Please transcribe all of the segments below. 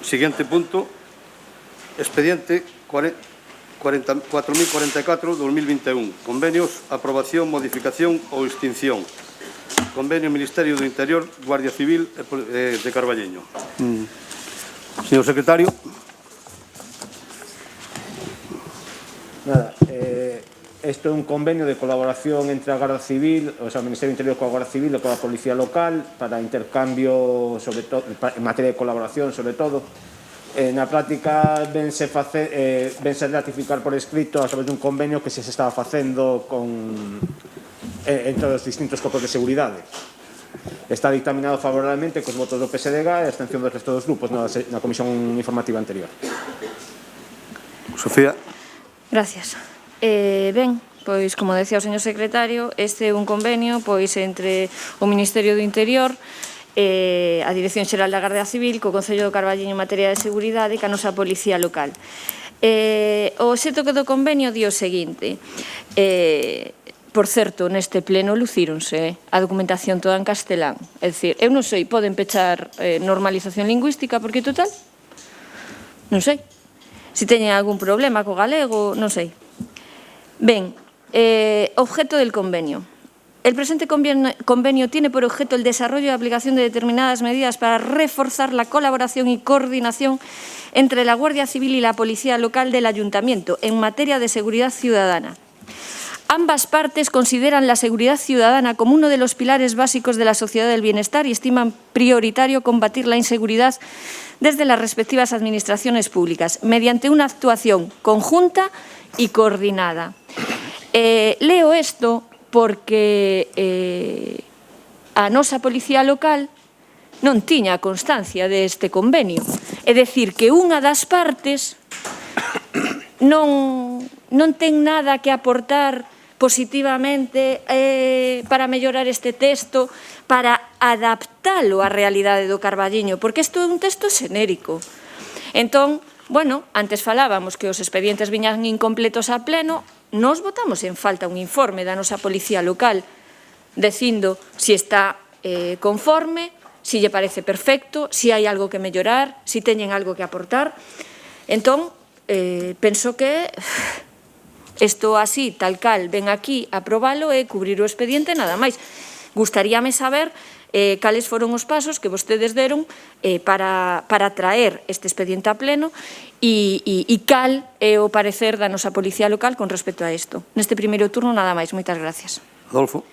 Siguiente punto. Expediente 4044-2021. Convenios, aprobación, modificación ou extinción. Convenio Ministerio do Interior, Guardia Civil de Carballiño. Señor secretario. Nada, isto é un convenio de colaboración entre a Garda Civil, o sea, o Ministerio do Interior coa Garda Civil e coa Policía Local para intercambio, sobre todo, en materia de colaboración, sobre todo. Na práctica vense ratificar por escrito a través dun convenio que se estaba facendo entre os distintos corpos de seguridade. Está dictaminado favorablemente cos votos do PSDG e a abstención do resto dos grupos na comisión informativa anterior. Sofía. Gracias. Ben, pois, como decía o señor secretario, este é un convenio pois entre o Ministerio do Interior a Dirección Xeral da Garda Civil co Concello do Carballiño en materia de seguridade e ca nosa Policía Local. O obxecto do convenio di o seguinte. Por certo, neste pleno lucíronse a documentación toda en castelán. É dicir, eu non sei, poden pechar normalización lingüística porque total, non sei. Se teñen algún problema co galego, non sei. Ben, objeto del convenio. El presente convenio tiene por objeto el desarrollo y aplicación de determinadas medidas para reforzar la colaboración y coordinación entre la Guardia Civil y la Policía Local del Ayuntamiento en materia de seguridad ciudadana. Ambas partes consideran la seguridad ciudadana como uno de los pilares básicos de la sociedad del bienestar y estiman prioritario combatir la inseguridad desde las respectivas administraciones públicas, mediante una actuación conjunta y coordinada. Leo esto porque a nosa Policía Local non tiña constancia deste convenio. É dicir, que unha das partes non ten nada que aportar positivamente para mellorar este texto, para adaptalo á realidade do Carballiño, porque isto é un texto xenérico. Entón, bueno, antes falábamos que os expedientes viñan incompletos a pleno, nos votamos en falta un informe da nosa Policía Local dicindo si está conforme, si lle parece perfecto, si hai algo que mellorar, si teñen algo que aportar. Entón, penso que isto así, tal cal, ven aquí a aprobalo e cubrir o expediente nada máis. Gustaríame saber cales foron os pasos que vostedes deron para traer este expediente a pleno e cal é o parecer da nosa Policía Local con respecto a isto. Neste primeiro turno nada máis. Moitas gracias. Adolfo.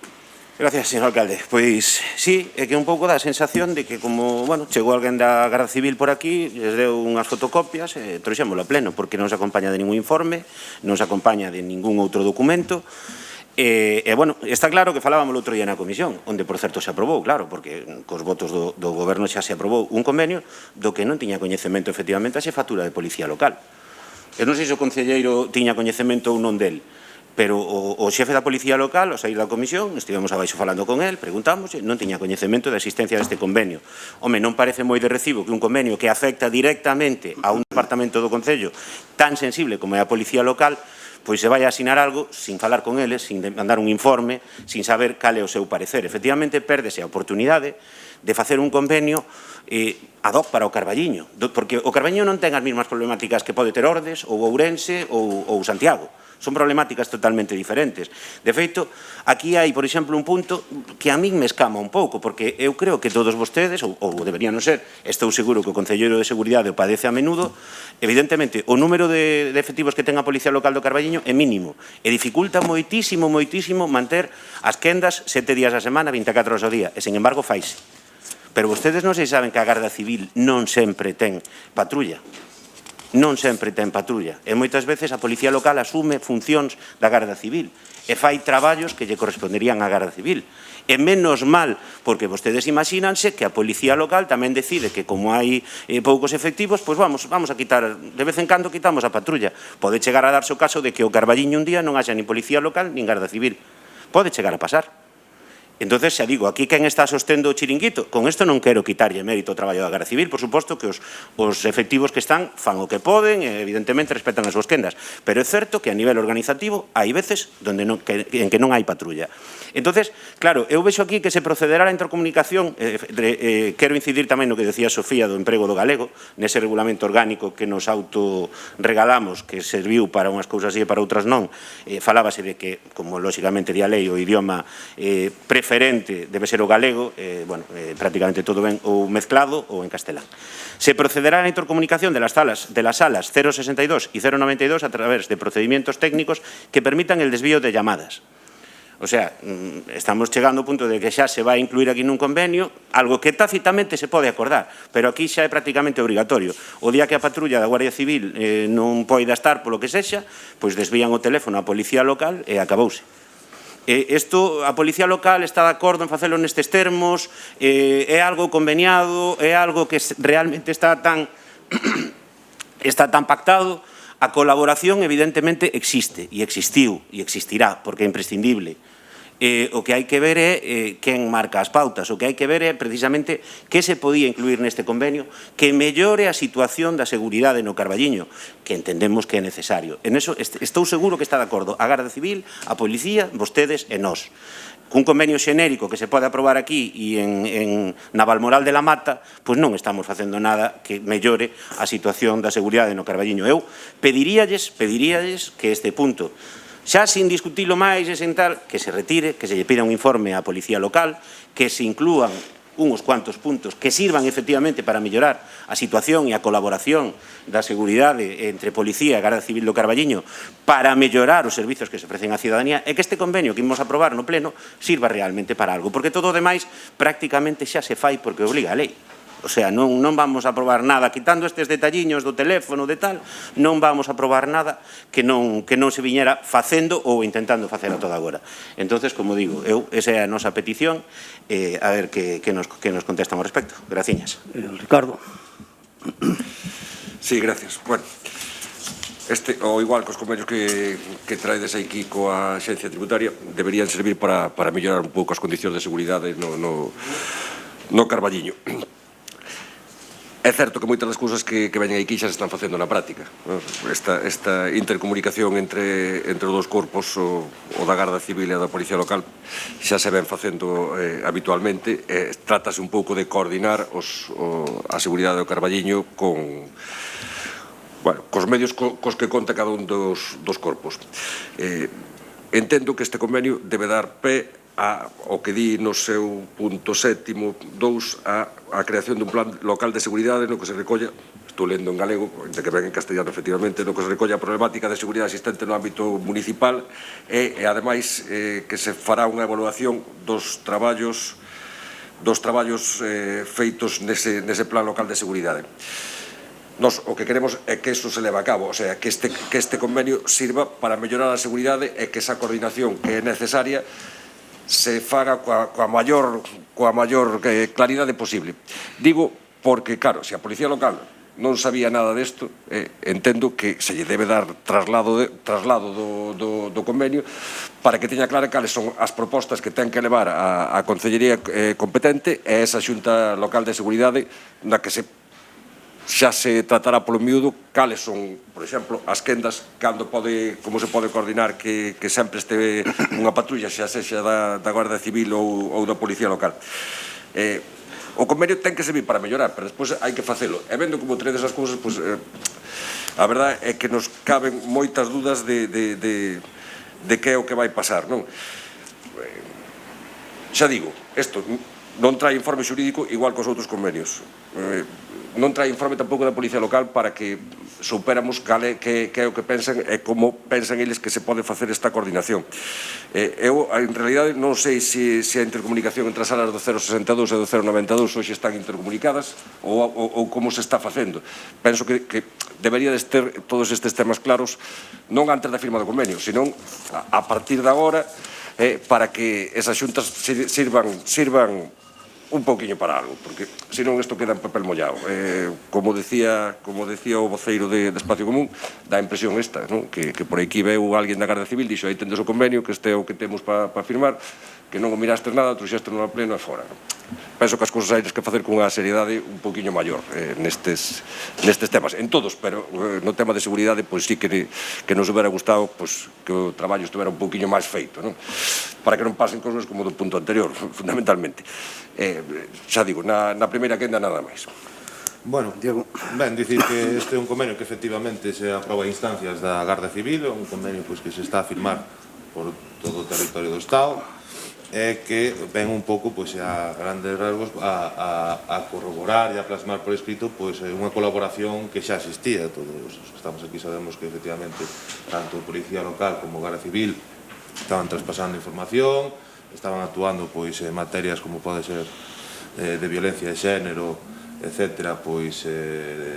Gracias, señor alcalde. Pois, sí, é que un pouco dá a sensación de que como, bueno, chegou alguén da Garda Civil por aquí, les deu unhas fotocopias e trouxémolo a pleno, porque non se acompaña de ningún informe, non se acompaña de ningún outro documento. Bueno, está claro que falábamos o outro día na comisión, onde, por certo, se aprobou, claro, porque cos votos do goberno xa se aprobou un convenio do que non tiña coñecemento, efectivamente, a xefatura de Policía Local. Eu non sei se o concelleiro tiña coñecemento ou non del, pero o xefe da Policía Local, ao sair da comisión, estivemos abaixo falando con el, preguntamos, non tiña coñecemento da existencia deste convenio. Home, non parece moi de recibo que un convenio que afecta directamente a un departamento do Concello tan sensible como é a Policía Local, pois se vai a asinar algo sin falar con eles, sin mandar un informe, sin saber cal é o seu parecer. Efectivamente, pérdese a oportunidade de facer un convenio ad hoc para o Carballiño, porque o Carballiño non ten as mesmas problemáticas que pode ter Ordes, ou Ourense, ou Santiago. Son problemáticas totalmente diferentes. De feito, aquí hai, por exemplo, un punto que a min me escama un pouco, porque eu creo que todos vostedes, ou deberían non ser, estou seguro que o Concelleiro de Seguridade o padece a menudo, evidentemente, o número de efectivos que ten a Policía Local do Carballiño é mínimo, e dificulta moitísimo, moitísimo manter as quendas 7 días a semana, 24 horas ao día, e, sen embargo, faise. Pero vostedes non sei saben que a Garda Civil non sempre ten patrulla. Non sempre ten patrulla. E moitas veces a Policía Local asume funcións da Garda Civil e fai traballos que lle corresponderían á Garda Civil. E menos mal, porque vostedes imagínanse que a Policía Local tamén decide que como hai poucos efectivos, pois vamos a quitar, de vez en cando quitamos a patrulla. Pode chegar a darse o caso de que o Carballiño un día non haxa nin Policía Local nin Garda Civil. Pode chegar a pasar. Entonces, xa digo, aquí quen está sostendo o chiringuito? Con isto non quero quitarlle mérito ao traballo da Garda Civil, por suposto que os efectivos que están fan o que poden e evidentemente respetan as súas quendas, pero é certo que a nivel organizativo hai veces en que non hai patrulla. Entonces, claro, eu vexo aquí que se procederá a intercomunicación, quero incidir tamén no que decía Sofía do emprego do galego, nese regulamento orgánico que nos autorregalamos, que serviu para unhas cousas e para outras non, falábase de que, como lóxicamente di a lei, o idioma preferente debe ser o galego, prácticamente todo ben ou mezclado ou en castelán. Se procederá a la intercomunicación de las salas 062 y 092 a través de procedimientos técnicos que permitan el desvío de llamadas. O sea, estamos chegando ao punto de que xa se vai incluir aquí nun convenio algo que tácitamente se pode acordar, pero aquí xa é prácticamente obrigatorio. O día que a patrulla da Guardia Civil non poida estar polo que sexa, pois desvían o teléfono á policía local e acabouse. A policía local está de acordo en facelo nestes termos, é algo conveniado, é algo que realmente está tan pactado. A colaboración evidentemente existe e existiu e existirá porque é imprescindible. O que hai que ver é quen marca as pautas, o que hai que ver é precisamente que se podía incluir neste convenio que mellore a situación da seguridade no Carballiño, que entendemos que é necesario. En eso estou seguro que está de acordo a Garda Civil, a Policía, vostedes e nós. Un convenio xenérico que se pode aprobar aquí e en Navalmoral de la Mata, pois non estamos facendo nada que mellore a situación da seguridade no Carballiño. Eu pediríalles que este punto, xa sin discutilo máis e sen tal, que se retire, que se lle pida un informe á Policía Local, que se inclúan uns cuantos puntos que sirvan efectivamente para mellorar a situación e a colaboración da seguridade entre Policía e Garda Civil do Carballiño para mellorar os servizos que se ofrecen á cidadanía e que este convenio que imos aprobar no pleno sirva realmente para algo, porque todo o demais prácticamente xa se fai porque obliga a lei. O sea, non vamos a aprobar nada, quitando estes detalliños do teléfono de tal, non vamos a aprobar nada que non se viñera facendo ou intentando facer a toda agora. Entonces, como digo, esa é a nosa petición, a ver que nos contestan ao respecto. Graciñas. Ricardo. Sí, gracias. Bueno, ou igual que os convenios que traedes aquí coa Axencia Tributaria deberían servir para mellorar un pouco as condicións de seguridade no Carballiño. É certo que moitas das cousas que veñen aquí xa se están facendo na práctica. Esta intercomunicación entre os dous corpos, o da Garda Civil e da Policía Local, xa se ven facendo habitualmente. Trátase un pouco de coordinar a seguridade do Carballiño cos medios cos que conta cada un dos corpos. Entendo que este convenio debe dar pé o que di no seu punto 7º 2 a creación dun plan local de seguridade no que se recolla, estou lendo en galego, de que ven en castellano efectivamente, no que se recolla a problemática de seguridade existente no ámbito municipal e ademais que se fará unha evaluación dos traballos feitos nese plan local de seguridade. Nos o que queremos é que iso se leve a cabo, o sea, que este convenio sirva para mellorar a seguridade e que esa coordinación que é necesaria se faga coa maior claridade posible. Digo porque, claro, se a Policía Local non sabía nada desto, entendo que se lle debe dar traslado do convenio para que teña clara cales son as propostas que ten que levar a Concellería competente e esa Xunta Local de Seguridade na que xa se tratará polo miúdo cales son, por exemplo, as quendas, como se pode coordinar que sempre este unha patrulla xa sexa da Guardia Civil ou da Policía Local. O convenio ten que servir para mellorar, pero despois hai que facelo. E vendo como tredes as cousas, a verdade é que nos caben moitas dudas de que é o que vai pasar, non? Xa digo, isto non trae informe xurídico igual que os outros convenios. Non trae informe tampouco da Policía Local para que superamos que é o que pensan e como pensan eles que se pode facer esta coordinación. Eu, en realidade, non sei se a intercomunicación entre as salas do 062 e do 092 hoxe están intercomunicadas ou como se está facendo. Penso que debería de ter todos estes temas claros non antes da firma do convenio, senón a partir de agora para que esas xuntas sirvan un pouquiño para algo, porque senón isto queda en papel mollado. Como decía o voceiro de Espacio Común, dá a impresión esta, que por aquí veu alguén da Garda Civil, dixo, aí tendes o convenio, que este é o que temos para firmar, que non o mirastes nada, trouxestes no pleno e fora. Penso que as cousas hai que facer con unha seriedade un poquinho maior nestes temas, en todos, pero no tema de seguridade pois sí que nos hubiera gustado que o traballo estuvera un poquinho máis feito, para que non pasen cousas como do punto anterior, fundamentalmente. Xa digo, na primeira quenda nada máis. Bueno, Diego, ben, dicir que este é un convenio que efectivamente se aproba a instancias da Garda Civil, un convenio que se está a firmar por todo o territorio do Estado, e que ven un pouco a grandes rasgos a corroborar e a plasmar por escrito unha colaboración que xa existía. Todos os que estamos aquí sabemos que efectivamente tanto a Policía Local como a Garda Civil estaban traspasando información, estaban actuando en materias como pode ser de violencia de xénero, etcétera,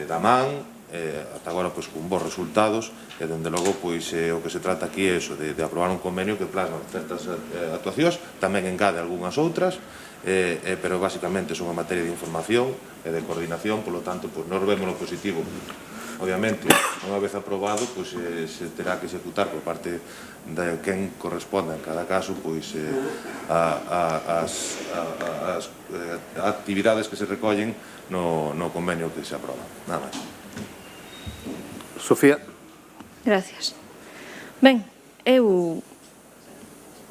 da man, ata agora con bons resultados, e dende logo o que se trata aquí é de aprobar un convenio que plasma certas actuacións, tamén engade algunhas outras, pero basicamente son unha materia de información e de coordinación, polo tanto, nós vemos o positivo. Obviamente, unha vez aprobado, se terá que executar por parte de quen corresponda en cada caso as actividades que se recollen no convenio que se aproba. Nada máis. Sofía. Gracias. Ben, eu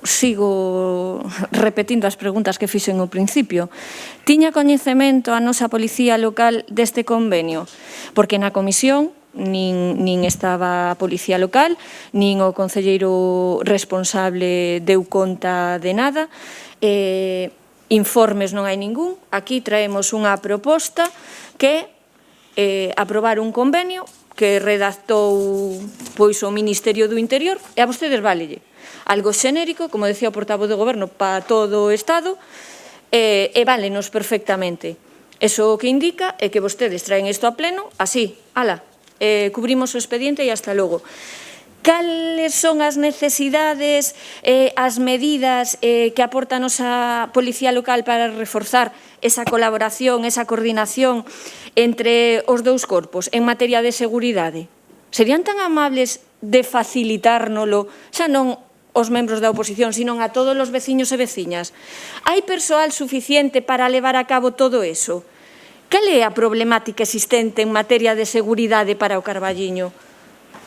sigo repetindo as preguntas que fixen ao principio. Tiña coñecemento a nosa Policía Local deste convenio? Porque na comisión nin estaba a Policía Local, nin o concelleiro responsable deu conta de nada, informes non hai ningún. Aquí traemos unha proposta que aprobar un convenio que redactou o Ministerio do Interior e a vostedes válelle. Algo xenérico, como decía o portavoz do Goberno, para todo o Estado e válenos perfectamente. Eso o que indica é que vostedes traen isto a pleno, así, cubrimos o expediente e hasta logo. Cales son as necesidades, as medidas que aporta a nosa Policía Local para reforzar esa colaboración, esa coordinación entre os dous corpos en materia de seguridade? Serían tan amables de facilitárnolo, xa non os membros da oposición, sino a todos os veciños e veciñas? Hai persoal suficiente para levar a cabo todo eso? Cal é a problemática existente en materia de seguridade para o Carballiño?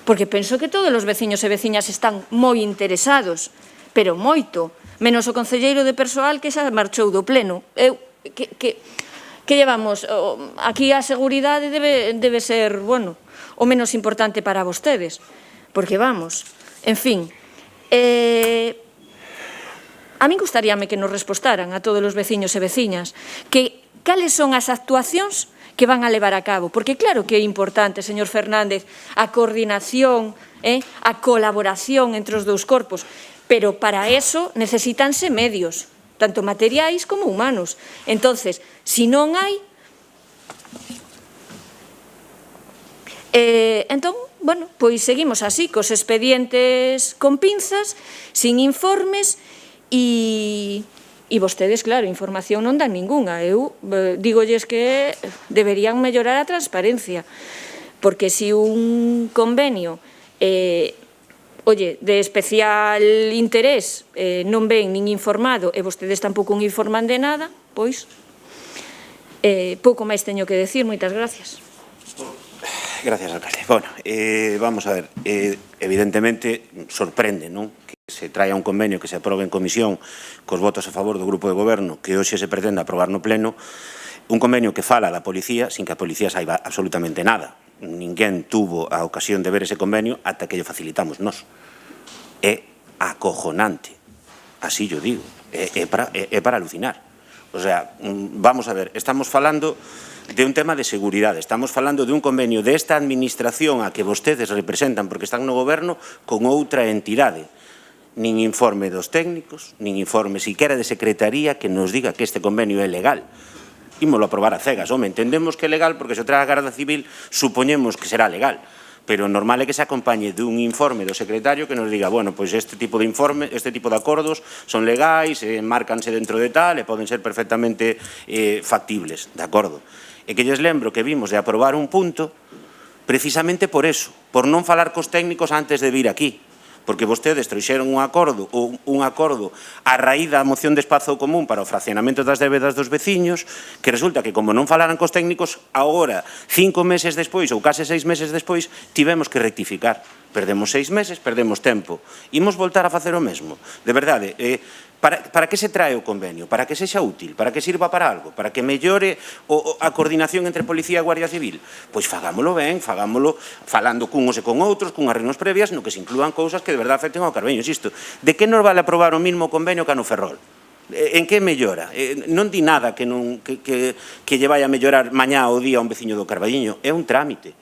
Porque penso que todos os veciños e veciñas están moi interesados, pero moito, menos o concelleiro de persoal que xa marchou do pleno. Que llevamos? Aquí a seguridade debe ser, o menos importante para vostedes, porque vamos, en fin, a min gustaríame que nos respostaran a todos os veciños e veciñas que cales son as actuacións que van a levar a cabo, porque claro que é importante, señor Fernández, a coordinación, a colaboración entre os dous corpos, pero para eso necesítanse medios, tanto materiais como humanos. Entonces, si non hai, pois seguimos así, cos expedientes con pinzas, sin informes e vostedes, claro, información non dan ningunha. Eu dígolles que deberían mellorar a transparencia, porque se un convenio de especial interés non ven nin informado e vostedes tampouco informan de nada, pois pouco máis teño que decir. Moitas gracias. Gracias, alcalde. Bueno, vamos a ver, evidentemente sorprende, non? Que se traia un convenio que se aprobe en comisión cos votos a favor do grupo de goberno que hoxe se pretende aprobar no pleno, un convenio que fala da policía sin que a policía saiba absolutamente nada. Ninguén tuvo a ocasión de ver ese convenio ata que lle facilitamos nós. É acojonante, así yo digo, é para alucinar. O sea, vamos a ver, estamos falando de un tema de seguridade, estamos falando de un convenio desta administración a que vostedes representan porque están no goberno con outra entidade. Nin informe dos técnicos, nin informe siquera de secretaría que nos diga que este convenio é legal. Ímolo aprobar a cegas. Home, entendemos que é legal porque se o trae a Garda Civil supoñemos que será legal. Pero normal é que se acompañe dun informe do secretario que nos diga, bueno, pois este tipo de informe, este tipo de acordos son legais, márcanse dentro de tal e poden ser perfectamente factibles, de acordo? E que lles lembro que vimos de aprobar un punto precisamente por eso, por non falar cos técnicos antes de vir aquí, porque vostedes trouxeron un acordo a raíz da moción de espazo común para o fraccionamento das débedas dos veciños, que resulta que como non falaran cos técnicos, agora, 5 meses despois ou case 6 meses despois, tivemos que rectificar. Perdemos 6 meses, perdemos tempo. Imos voltar a facer o mesmo. De verdade, para que se trae o convenio? Para que sexa útil? Para que sirva para algo? Para que mellore a coordinación entre Policía e Guardia Civil? Pois fagámolo ben, fagámolo falando cunos e con outros, cunhas reunións previas, no que se inclúan cousas que de verdade afecten ao Carballiño. Insisto, de que nos vale aprobar o mismo convenio que a no Ferrol? En que mellora? Non di nada que lle vai a mellorar mañá o día a un veciño do Carballiño. É un trámite.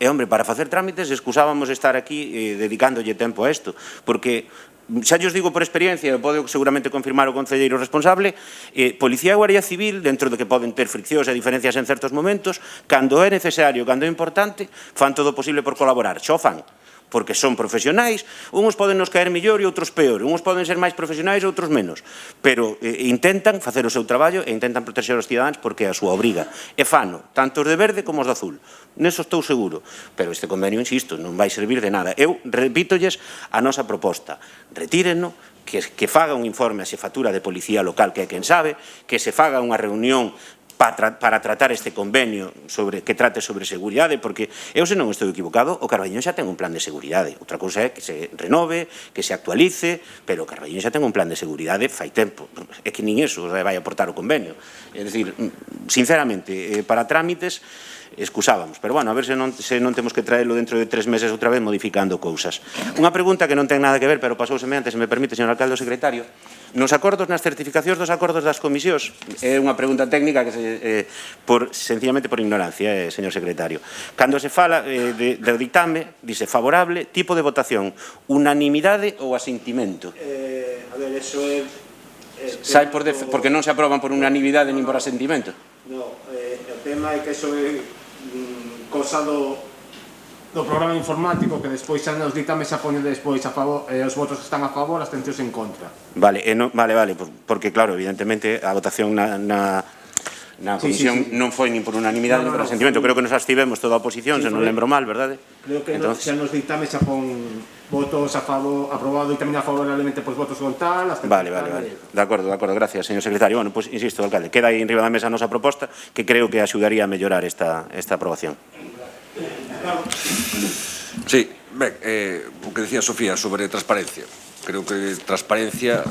E, hombre, para facer trámites, excusábamos estar aquí dedicándolle tempo a isto, porque, xa lles digo por experiencia, pode seguramente confirmar o concelleiro responsable, Policía e Guardia Civil, dentro de que poden ter friccións e diferencias en certos momentos, cando é necesario, cando é importante, fan todo o posible por colaborar. Xo fan, porque son profesionais, uns poden nos caer mellor e outros peor, uns poden ser máis profesionais e outros menos, pero intentan facer o seu traballo e intentan proteger os cidadáns porque é a súa obriga. E fano, tanto os de verde como os de azul. Neso estou seguro, pero este convenio, insisto, non vai servir de nada. Eu repítolles a nosa proposta. Retíreno, que faga un informe a xefatura de policía local, que é quen sabe, que se faga unha reunión para tratar este convenio que trate sobre seguridade, porque eu, se non estou equivocado, o Carballiño xa ten un plan de seguridade. Outra cousa é que se renove, que se actualice, pero o Carballiño xa ten un plan de seguridade fai tempo. É que nin iso vai aportar o convenio. É dicir, sinceramente, para trámites, excusábamos, pero bueno, a ver se non temos que traerlo dentro de 3 meses outra vez modificando cousas. Unha pregunta que non ten nada que ver, pero pasouseme antes, se me permite, señor alcalde, o secretario. Nos acordos, nas certificacións dos acordos das comisións, é unha pregunta técnica que sencillamente por ignorancia, señor secretario. Cando se fala do ditame, dice favorable, tipo de votación, unanimidade ou asentimento? A ver, eso é... Sai porque non se aproban por unanimidade nin por asentimento? No, o tema é que eso é cosa do programa informático, que despois xa nos ditames xa poñen despois a favor, os votos que están a favor, as abstencións en contra. Vale, porque claro, evidentemente a votación na comisión non foi nin por unanimidade nin por asentimento. Creo que nos abstivemos toda a oposición, se non lembro mal, verdade? Creo que xa nos ditames xa pon votos a favor, aprobado e tamén a favorablemente pois votos con tal. Vale. De acordo, gracias, señor secretario. Bueno, pois insisto, alcalde, queda aí en riba da mesa a nosa proposta que creo que axudaría a mellorar esta aprobación. Sí, ben, o que decía Sofía sobre transparencia. Creo que transparencia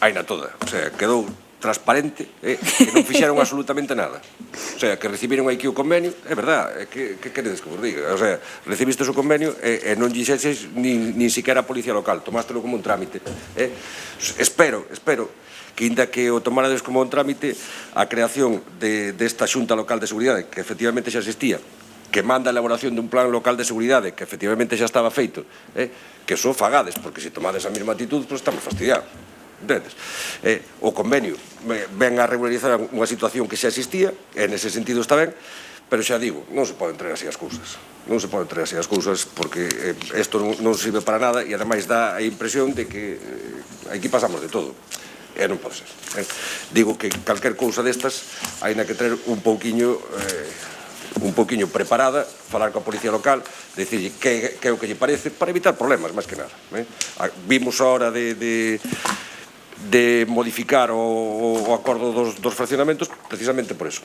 hai na toda. O sea, quedou transparente, que non fixeron absolutamente nada. O sea, que recibiron aquí o convenio, é verdad, que queredes que vos diga? O sea, recibistes o convenio e non dixeses nin siquiera a Policía Local, tomástelo como un trámite. Espero que, inda que o tomarades como un trámite, a creación desta Xunta Local de Seguridade, que efectivamente xa existía, que manda a elaboración dun plan local de seguridade que efectivamente xa estaba feito, que só fagades, porque se tomades a mesma actitud, pois estamos fastidiados. Entendes? O convenio ven a regularizar unha situación que xa existía, e nese sentido está ben, pero xa digo, non se poden traer así as cousas. Non se poden traer así as cousas porque isto non sirve para nada e ademais dá a impresión de que aquí pasamos de todo. E non pode ser. Digo que calquer cousa destas hai na que traer un pouquiño preparada, falar coa Policía Local, dicirlle que é o que lle parece, para evitar problemas, máis que nada. Vimos a hora de modificar o acordo dos fraccionamentos precisamente por eso.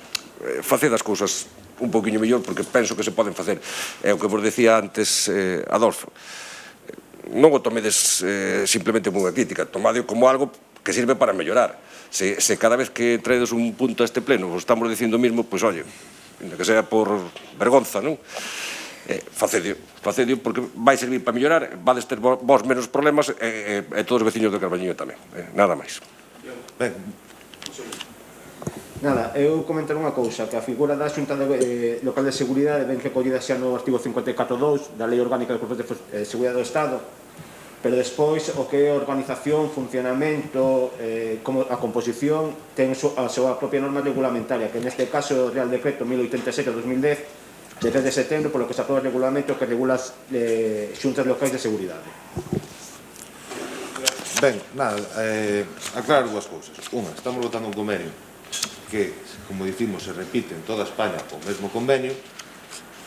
Faced as cousas un pouquiño mellor, porque penso que se poden facer. É o que vos decía antes Adolfo. Non o tomedes simplemente como unha crítica, tomadeo como algo que sirve para mellorar. Se cada vez que traedes un punto a este pleno vos estamos dicindo o mismo, pois, oye, que sea por vergonza, non? Facedio, porque vai servir para mellorar, vades ter vos menos problemas e todos os veciños do Carballiño tamén, nada máis. Ben. Nada, eu comentar unha cousa, que a figura da Xunta Local de Seguridade ven recollida xa no artigo 54.2 da Lei Orgánica de Cuerpos de Seguridade do Estado, pero despois o que é organización, funcionamento, a composición, ten a súa propia norma regulamentaria, que neste caso é o Real Decreto 1087-2010, de 3 de setembro, polo que se aproba o regulamento que regula as xuntas locais de seguridade. Ben, nada, aclarar dúas cousas. Unha, estamos votando un convenio que, como dicimos, se repite en toda España o mesmo convenio,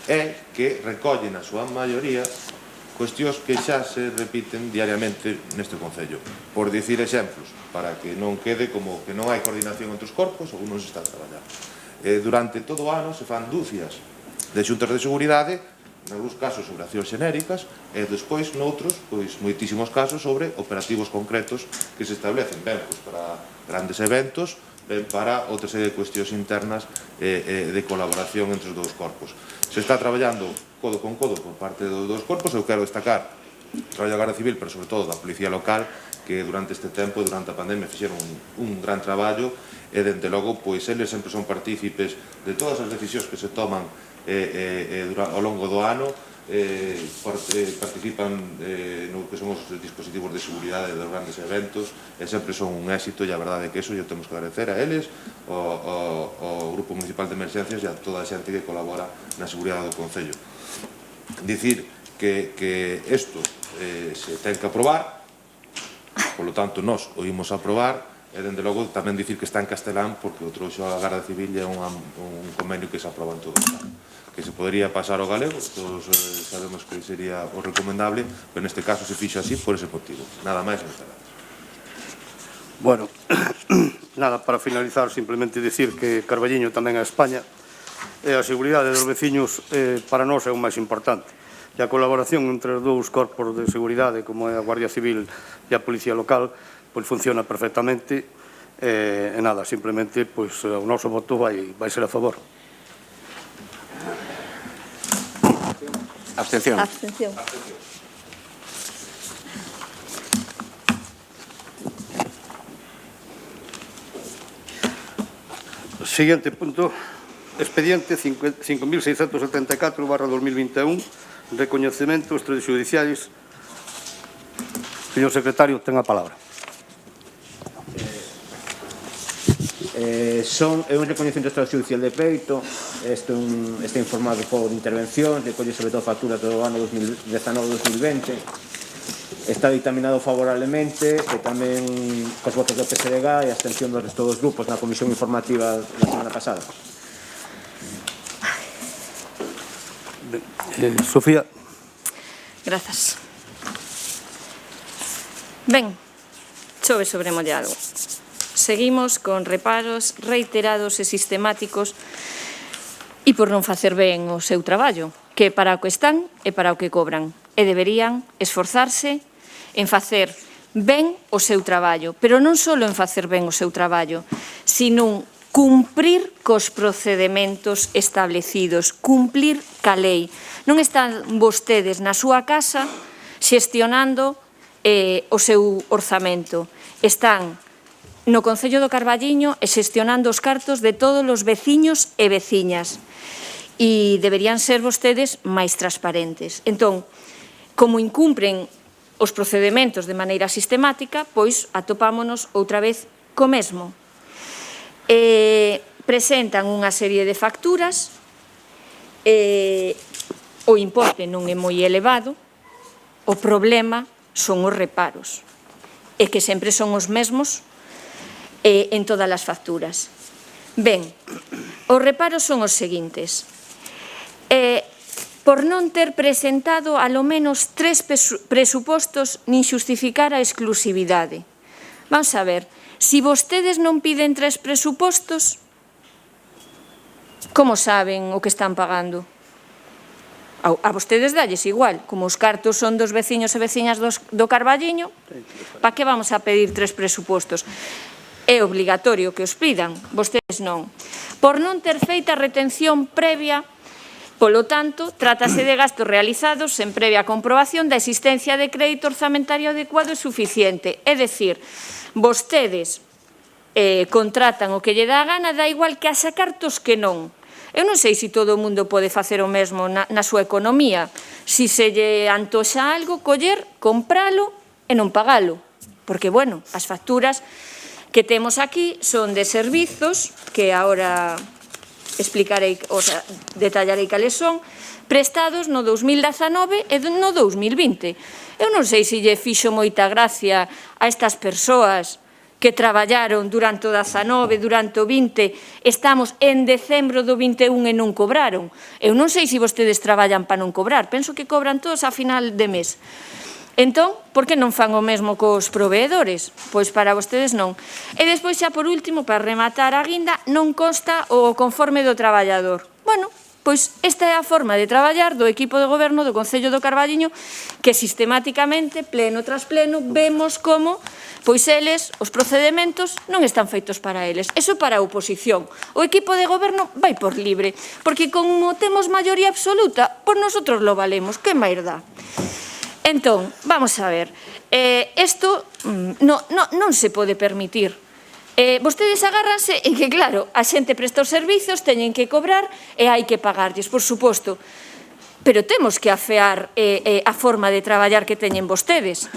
e que recolle na súa maioría cuestións que xa se repiten diariamente neste Concello. Por dicir exemplos, para que non quede como que non hai coordinación entre os corpos, ou non se está traballando. Durante todo o ano se fan dúcias de xuntas de seguridade, nalgúns casos sobre accións xenéricas, e despois, noutros, pois, moitísimos casos sobre operativos concretos que se establecen, ben, pois, para grandes eventos, ben, para outra serie de cuestións internas de colaboración entre os dous corpos. Se está traballando codo con codo por parte dos dous corpos. Eu quero destacar o traballo da Garda Civil, pero sobre todo da Policía Local, que durante este tempo, durante a pandemia, fixeron un gran traballo, e, dende logo, pois, eles sempre son partícipes de todas as decisións que se toman ao longo do ano, participan no que son os dispositivos de seguridade dos grandes eventos, e sempre son un éxito, e a verdade é que eso yo temos que agradecer a eles, ao Grupo Municipal de Emergencias e a toda a xente que colabora na seguridade do Concello. Dicir que isto se ten que aprobar, polo tanto, nós o imos aprobar, e, dende logo, tamén dicir que está en castelán, porque o trouxo a Garda Civil e é un convenio que se aproba en todo o Estado. Que se podría pasar ao galego, todos sabemos que sería o recomendable, pero neste caso se fixo así por ese motivo. Nada máis, moitas gracias. Bueno, nada, para finalizar, simplemente dicir que Carballiño tamén é España, e a seguridade dos veciños para nós é o máis importante. E a colaboración entre os dous corpos de seguridade, como é a Guardia Civil e a Policía Local, pois funciona perfectamente, e nada, simplemente pois o noso voto vai ser a favor. Abstención. Abstención. Siguiente punto, expediente 5.674/2021, recoñecemento extrajudiciais. Señor secretario, ten a palabra. É un recoñecemento extrajudicial de feito. Está informado por intervención, recolle sobre todo facturas do ano 2019-2020. Está dictaminado favorablemente, e tamén cos votos do PSDG e a abstención do resto dos grupos na comisión informativa da semana pasada. Sofía. Grazas. Ben, chove sobre mollado. Seguimos con reparos reiterados e sistemáticos e por non facer ben o seu traballo, que para o que están e para o que cobran. E deberían esforzarse en facer ben o seu traballo, pero non só en facer ben o seu traballo, sino cumprir cos procedementos establecidos, cumplir ca lei. Non están vostedes na súa casa xestionando o seu orzamento. Están no Concello do Carballiño e xestionando os cartos de todos os veciños e veciñas. E deberían ser vostedes máis transparentes. Entón, como incumpren os procedementos de maneira sistemática, pois atopámonos outra vez co mesmo. Presentan unha serie de facturas, o importe non é moi elevado, o problema son os reparos, e que sempre son os mesmos en todas as facturas. Ben, os reparos son os seguintes. Por non ter presentado alo menos 3 presupostos nin xustificar a exclusividade. Vamos a ver, se vostedes non piden 3 presupostos, como saben o que están pagando? A vostedes dalles igual, como os cartos son dos veciños e veciñas do Carballiño, para que vamos a pedir 3 presupostos? É obligatorio que os pidan, vostedes non. Por non ter feita retención previa, polo tanto, trátase de gastos realizados sen previa comprobación da existencia de crédito orzamentario adecuado e suficiente. É dicir, vostedes contratan o que lle dá a gana, dá igual que haxa cartos que non. Eu non sei se todo o mundo pode facer o mesmo na súa economía. Se se lle antoxa algo, coller, compralo e non pagalo. Porque, bueno, as facturas que temos aquí son de servizos, que agora explicarei, o sea, detallarei cales son, prestados no 2019 e no 2020. Eu non sei se lle fixo moita gracia a estas persoas que traballaron durante o 19, durante o 20, estamos en decembro do 21 e non cobraron. Eu non sei se vostedes traballan para non cobrar, penso que cobran todos a final de mes. Entón, por que non fan o mesmo cos proveedores? Pois para vostedes non. E despois, xa por último, para rematar a guinda, non consta o conforme do traballador. Bueno, pois esta é a forma de traballar do equipo de goberno do Concello do Carballiño que sistemáticamente, pleno tras pleno, vemos como pois eles, os procedementos, non están feitos para eles. Eso para a oposición. O equipo de goberno vai por libre, porque como temos maioría absoluta, por nosotros lo valemos. Que máis dá? Entón, vamos a ver, isto non se pode permitir. Vostedes agárranse en que, claro, a xente presta os servizos, teñen que cobrar e hai que pagarlles, por suposto. Pero temos que afear a forma de traballar que teñen vostedes.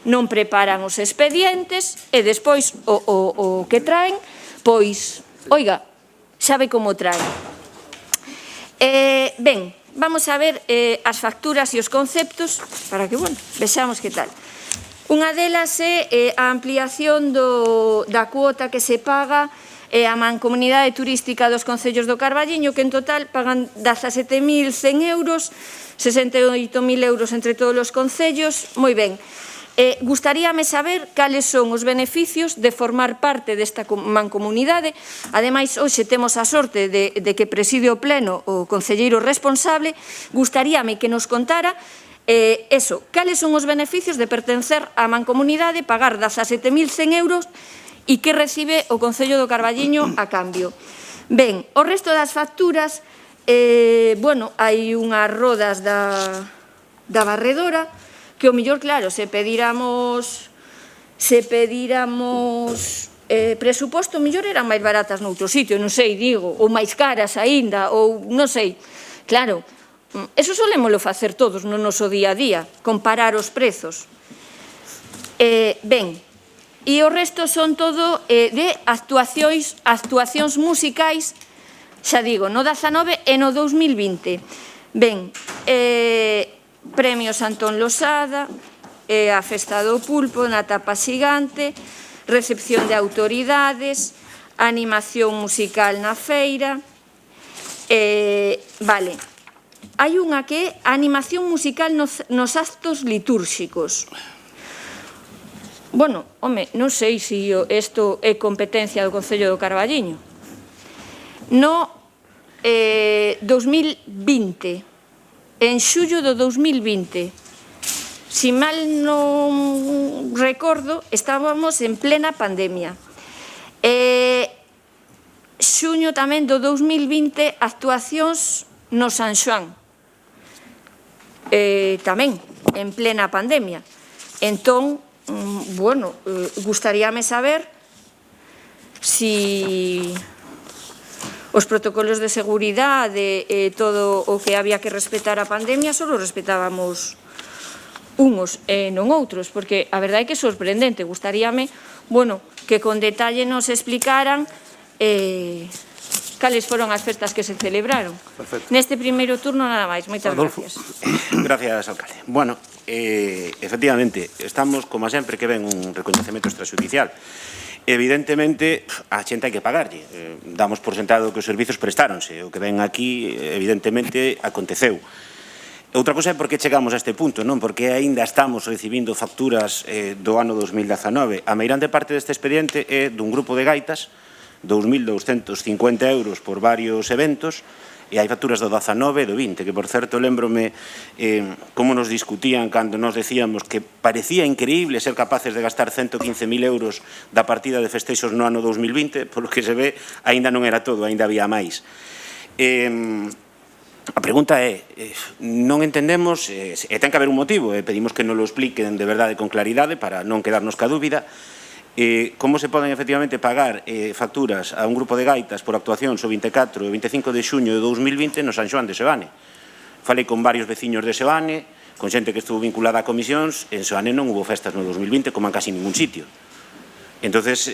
Non preparan os expedientes e despois o que traen, pois, oiga, sabe como traen. Ben, vamos a ver as facturas e os conceptos para que, bueno, vexamos que tal. Unha delas é a ampliación da cuota que se paga a Mancomunidade Turística dos Concellos do Carballiño, que en total pagan 17.100 euros, 68.000 euros entre todos os concellos. Moi ben. Gustaríame saber cales son os beneficios de formar parte desta mancomunidade. Ademais, hoxe temos a sorte de que preside o pleno o concelleiro responsable. Gustaríame que nos contara cales son os beneficios de pertencer á mancomunidade, pagar 17.100 euros e que recibe o Concello do Carballiño a cambio. Ben, o resto das facturas, bueno, hai unhas rodas da barredora, que o mellor, claro, se pedíramos presuposto, o mellor eran máis baratas noutro sitio, non sei, digo, ou máis caras aínda, ou non sei. Claro, eso solémolo facer todos no noso día a día, comparar os prezos. Ben, e o resto son todo de actuacións musicais, xa digo, no 19 e no 2020. Ben, Premios Antón Losada, a Festa do Pulpo na tapa xigante, recepción de autoridades, animación musical na feira. Vale, hai unha que é a animación musical nos actos litúrxicos. Bueno, home, non sei se isto é competencia do Concello do Carballiño. No 2020, en xullo do 2020, si mal non recordo, estábamos en plena pandemia. Xuño tamén do 2020, actuacións no San Xoán, tamén en plena pandemia. Entón, bueno, gustaríame saber si os protocolos de seguridade e todo o que había que respetar a pandemia só respetábamos unos e non outros, porque a verdade é que é sorprendente. Gustaríame, bueno, que con detalle nos explicaran cales foron as festas que se celebraron. Neste primeiro turno nada máis. Moitas gracias. Gracias, alcalde. Bueno, efectivamente, estamos, como sempre, que ven un recoñecemento extrajudicial. Evidentemente, a xente hai que pagarlle. Damos por sentado que os servizos prestáronse. O que ven aquí, evidentemente, aconteceu. Outra cosa é por que chegamos a este punto, non? Porque aínda estamos recibindo facturas do ano 2019. A meirande parte deste expediente é dun grupo de gaitas, 2.250 euros por varios eventos, e hai facturas do 19 e do 20, que, por certo, lembrome como nos discutían cando nos decíamos que parecía increíble ser capaces de gastar 115.000 euros da partida de festeixos no ano 2020, polo que se ve, aínda non era todo, aínda había máis. A pregunta é, non entendemos, e ten que haber un motivo, pedimos que nos lo expliquen de verdade con claridade para non quedarnos ca dúbida, como se poden efectivamente pagar facturas a un grupo de gaitas por actuacións o 24 e o 25 de xuño de 2020 no San Xoán de Seoane. Falei con varios veciños de Seoane, con xente que estuvo vinculada a comisións, en Seoane non hubo festas no 2020 como en casi ningún sitio. Entonces,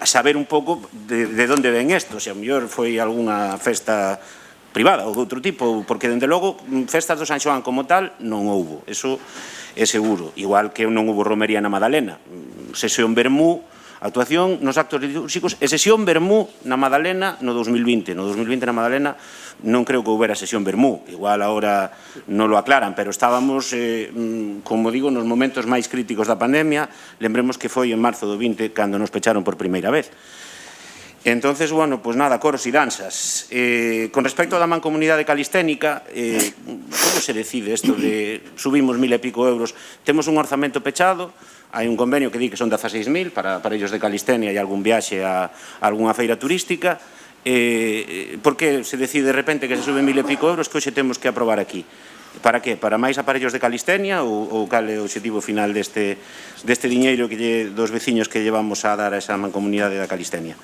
saber un pouco de onde ven isto, se a mellor foi algunha festa privada ou de outro tipo, porque, dende logo, festas do San Xoán como tal non houbo, eso é seguro. Igual que non houbo romería na Madalena. Se un vermú, Actuación nos actos litúrxicos e sesión vermú na Madalena no 2020. No 2020 na Madalena non creo que houbera sesión vermú. Igual agora non lo aclaran, pero estábamos, como digo, nos momentos máis críticos da pandemia. Lembremos que foi en marzo do 20 cando nos pecharon por primeira vez. Entonces, bueno, pues nada, coros e danzas. Con respecto á mancomunidade calisténica, como se decide isto de subimos 1000 e pico euros? Temos un orzamento pechado, hai un convenio que di que son 16.000 para ellos de Calistenia e algún viaxe a algunha feira turística. Por que se decide de repente que se suben 1000 e pico euros que hoxe temos que aprobar aquí? Para que? Para máis aparellos de Calistenia ou cal é o objetivo final deste diñeiro dos veciños que llevamos a dar a esa mancomunidade da Calistenia?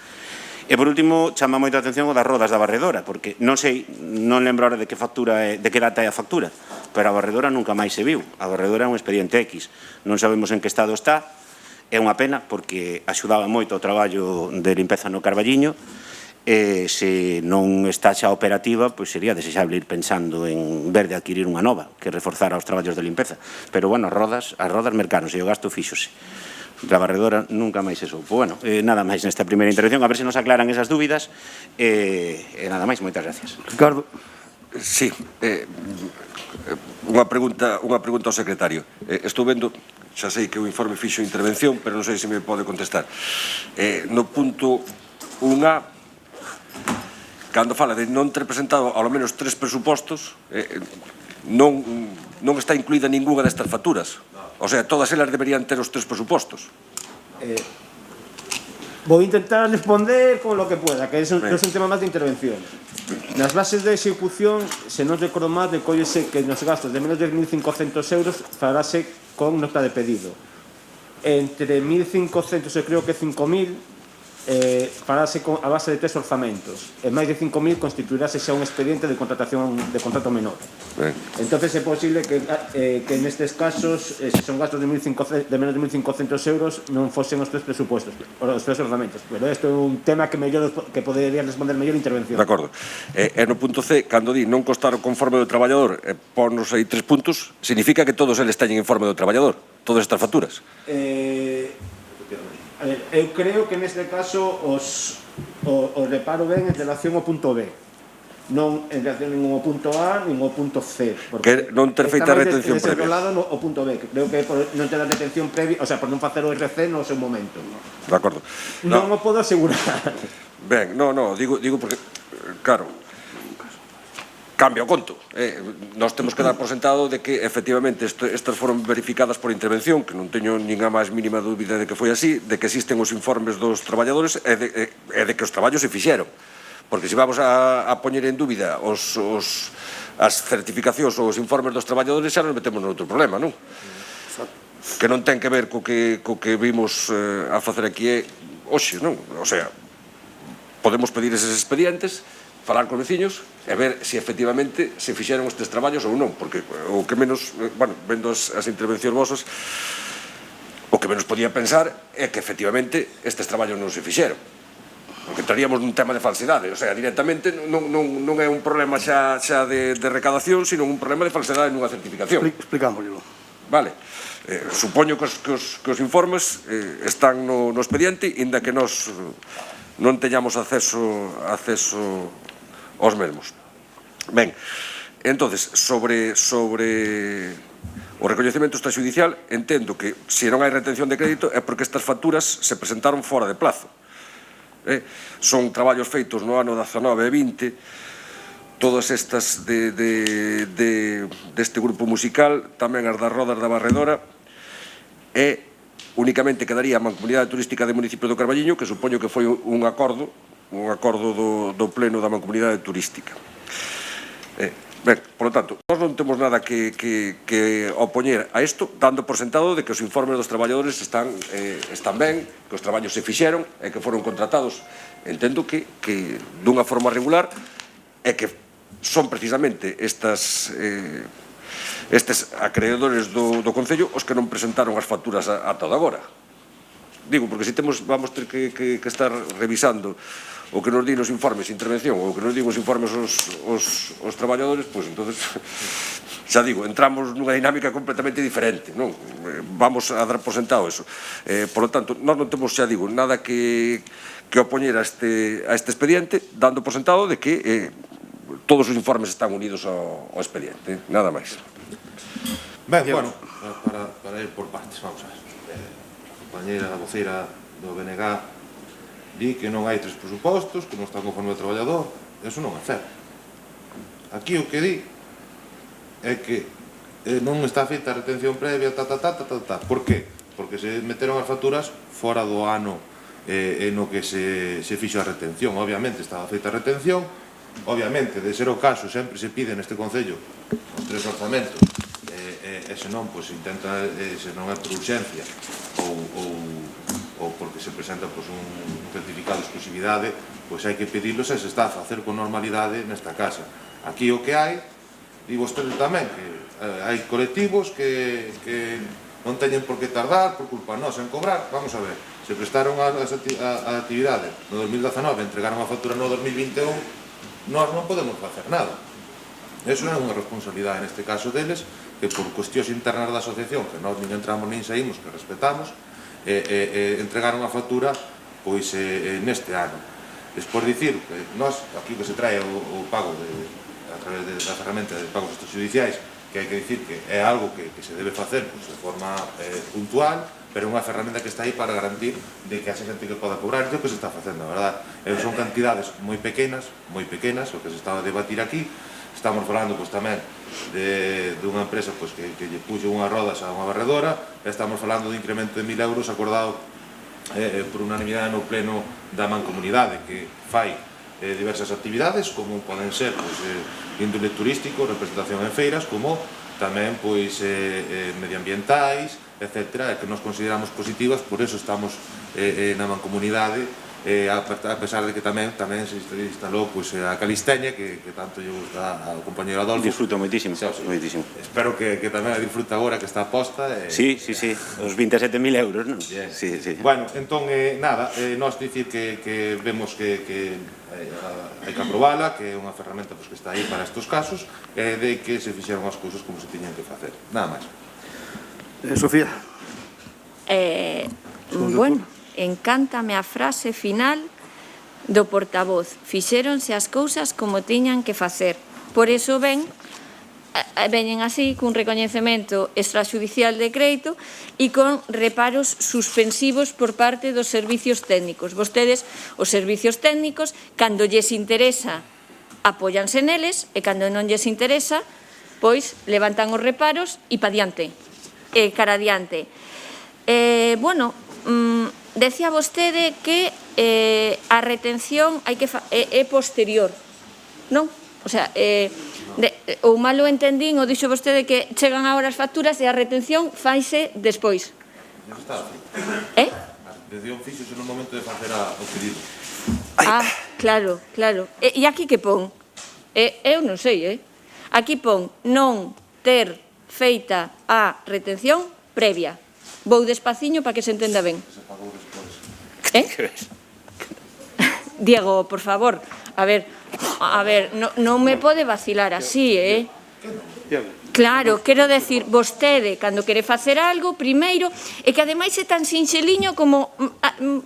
E por último, chama moito a atención o das rodas da barredora, porque non sei, non lembro ahora de que data é a factura, pero a barredora nunca máis se viu. A barredora é un expediente X. Non sabemos en que estado está. É unha pena, porque axudaba moito o traballo de limpeza no Carballiño, e se non está xa operativa, pois sería desexable ir pensando en ver de adquirir unha nova, que reforzara os traballos de limpeza. Pero, bueno, as rodas mercaronse e o gasto fíxose. Da barredora nunca máis se soupo. Bueno, nada máis nesta primeira intervención, a ver se nos aclaran esas dúbidas, e nada máis, moitas gracias. Ricardo. Sí, unha pregunta ao secretario. Estou vendo, xa sei que o informe fixo intervención, pero non sei se me pode contestar. No punto 1A, cando fala de non ter presentado ao menos 3 presupostos, non está incluída ninguna destas facturas. O sea, todas elas deberían ter os 3 presupostos. Voy a intentar responder con lo que pueda, que no es un tema más de intervención. Nas bases de execución, se non recordo máis, recóllese que nos gastos de menos de 1.500 euros farase con nota de pedido. Entre 1.500 e creo que 5.000 farase a base de 3 orzamentos. E máis de 5.000 constituirase xa un expediente de contratación de contrato menor. Entonces é posible que nestes casos, se son gastos de menos de 1.500 euros, non fosen os 3 presupuestos, os 3 orzamentos. Pero isto é un tema que podería responder mellor intervención. De acordo. E no punto C, cando di non costar o conforme do traballador, ponnos aí 3 puntos, significa que todos eles teñen informe do traballador, todas estas facturas? A ver, eu creo que neste caso os reparo ben en relación ao punto B, non en relación nin ao punto A nin ao punto C, que non ter feita retención previa. Está máis desenrolado ao punto B, que creo que por non ter a retención previa, o sea, por non facer o RC no seu momento. De acordo. Non o podo asegurar. Ben, digo porque, claro, cambia o conto. Nós temos que dar por sentado de que efectivamente estas foron verificadas por intervención, que non teño nin a máis mínima dúbida de que foi así, de que existen os informes dos traballadores e de que os traballos se fixeron. Porque se vamos a poñer en dúbida as certificacións ou os informes dos traballadores, xa nos metemos noutro problema, non? Que non ten que ver co que vimos a facer aquí hoxe, non? O sea, podemos pedir eses expedientes, falar con veciños e ver se efectivamente se fixeron estes traballos ou non, porque o que menos, bueno, vendo as intervencións vosas, o que menos podía pensar é que efectivamente estes traballos non se fixeron, porque entraríamos nun tema de falsidade, o sea, directamente non é un problema xa de recadación, sino un problema de falsidade nunha certificación. Explicámoslo. Vale, supoño que os informes están no expediente, inda que nós non teñamos acceso aos mesmos. Ben, entonces, sobre o recoñecemento extrajudicial, entendo que se non hai retención de crédito é porque estas facturas se presentaron fora de plazo. Son traballos feitos no ano 19 e 20, todas estas deste grupo musical, tamén as das rodas da barredora, e únicamente quedaría a Mancomunidade Turística do Municipio do Carballiño, que supoño que foi un acordo do pleno da Mancomunidade Turística. Ben, por lo tanto, nós non temos nada que opoñer a isto, dando por sentado de que os informes dos traballadores están ben, que os traballos se fixeron e que foron contratados, entendo que dunha forma regular, e que son precisamente estes acreedores do Concello os que non presentaron as facturas ata agora. Digo, porque se vamos ter que estar revisando o que nos di nos informes de intervención ou o que nos di nos informes os traballadores, pois entonces xa digo, entramos nunha dinámica completamente diferente, non? Vamos a dar por sentado eso. Por lo tanto, nós non temos, xa digo, nada que opoñer a este expediente, dando por sentado de que todos os informes están unidos ao expediente, nada máis. Ben, bueno, para ir por partes, vamos a ver. A compañeira, a voceira do BNG di que non hai 3 presupostos, que non está conforme o traballador, eso non é certo. Aquí o que di é que non está feita a retención previa, Por qué? Porque se meteron as facturas fora do ano no que se fixo a retención. Obviamente estaba feita a retención, obviamente, de ser o caso, sempre se pide neste Concello os 3 orzamentos, e se non, pois intenta, se non é por urxencia ou porque se presenta un certificado de exclusividade, pois hai que pedirlos e se está a facer con normalidade nesta casa. Aquí o que hai, di vostede tamén, que hai colectivos que non teñen por que tardar por culpa nosa en cobrar. Vamos a ver, se prestaron a actividade no 2019, entregaron a factura no 2021, nós non podemos facer nada. Eso é unha responsabilidade neste caso deles, que por cuestións internas da asociación, que nós nin entramos nin saímos, que respetamos, entregaron a factura pois neste ano. Despois dicir que nós, aquí que se trae o pago a través da ferramenta de pagos extrajudiciais, que hai que dicir que é algo que se debe facer pois, de forma puntual, pero é unha ferramenta que está aí para garantir de que haxe xente que poda cobrar, e o que se está facendo, a verdad. Son cantidades moi pequenas, o que se estaba a debatir aquí. Estamos falando pois, tamén dunha empresa pois, que lle puxo unhas rodas a unha barredora, e estamos falando de incremento de 1.000 euros acordado por unanimidade no pleno da Mancomunidade, que fai diversas actividades, como poden ser pois, índole turístico, representación en feiras, como tamén pois, medioambientais, etc., que nos consideramos positivas, por eso estamos na Mancomunidade, a pesar de que tamén se instalou a Calisteña, que tanto lle gusta ao compañero Adolfo. Disfruto moitísimo, moitísimo. Espero que tamén a disfruta agora que está posta. Sí, os 27.000 euros, non? Sí. Bueno, entón, nada, nós dicir que vemos que hai que aprobala, que é unha ferramenta que está aí para estes casos, e de que se fixeron as cousas como se tiñan que facer. Nada máis. Sofía. Bueno, encántame a frase final do portavoz. Fixéronse as cousas como tiñan que facer. Por iso veñen así cun recoñecemento extrajudicial de crédito e con reparos suspensivos por parte dos servicios técnicos. Vostedes, os servicios técnicos, cando lles interesa, apóianse neles, e cando non lles interesa, pois levantan os reparos e pa diante, cara adiante. Bueno, decía vostede que a retención é posterior, non? O sea, ou malo entendín, ou dixo vostede que chegan agora as facturas e a retención faise despois. Non está feito. A retención fíxose no momento de facer o pedido. Claro. E aquí que pon? Eu non sei, Aquí pon non ter feita a retención previa. Vou despaciño para que se entenda ben. Diego, por favor, a ver, non me pode vacilar así, Claro, quero decir, vostede, cando quere facer algo, primeiro, e que ademais é tan sinxeliño como